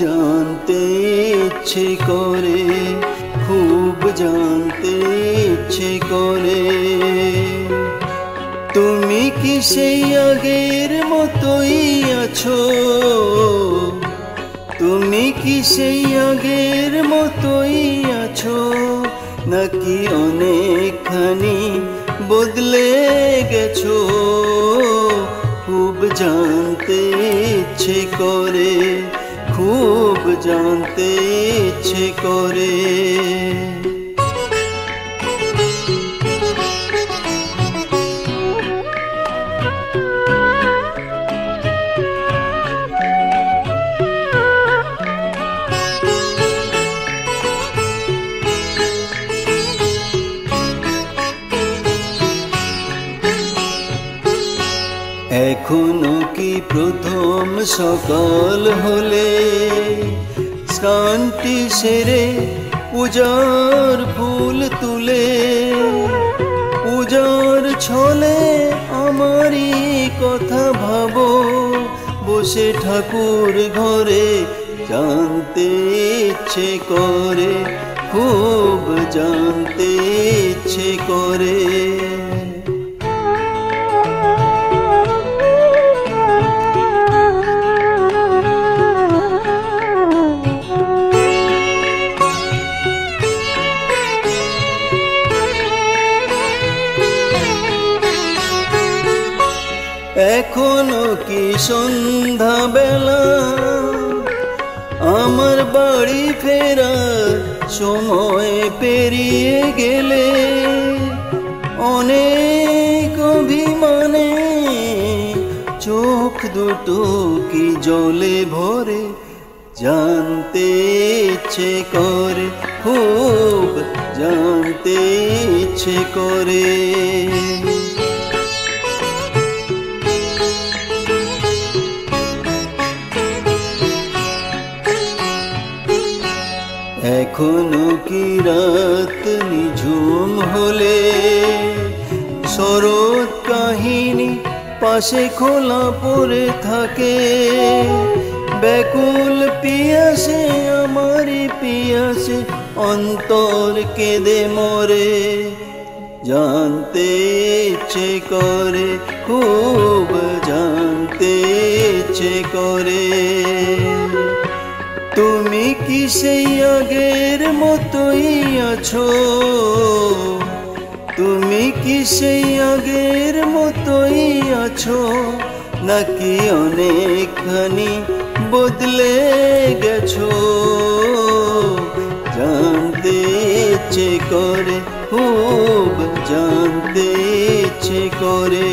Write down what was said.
জানতে ইচ্ছে করে, খুব জানতে ইচ্ছে করে। তুমি কি সেই আগের মতোই আছো? তুমি কি সেই আগের মতোই আছো, নাকি অনেকখানি বদলে গেছো? খুব জানতে ইচ্ছে করে, খুব জানতে ইচ্ছে করে। এখনো কি প্রথম সকাল হলে স্নানটি সেরে পূজার ফুল তুলে, পূজার ছলে আমারই কথা ভাবো, বসে ঠাকুর ঘরে জানতে ইচ্ছে করে, খুব জানতে ইচ্ছে করে। এখনো কি সন্ধ্যা বেলা, আমার বাড়ি ফেরার সময় পেরিয়ে গেলে, অনেক অভিমানে চোখ দুটো কি জলে ভরে, জানতে ইচ্ছে করে, খুব জানতে ইচ্ছে করে। এখনো কি রাত নিঝুম হলে শরৎ কাহিনী পাশে খোলা পড়ে থাকে, ব্যাকুল পিয়াসে আমারই পিয়াসে অন্তর কেঁদে মরে, জানতে ইচ্ছে করে, খুব জানতে ইচ্ছে করে। তুমি কি সেই আগের মতোই আছো? তুমি কি সেই আগের মতোই আছো, নাকি অনেকখানি বদলে গেছো? জানতে ইচ্ছে করে, খুব জানতে ইচ্ছে করে।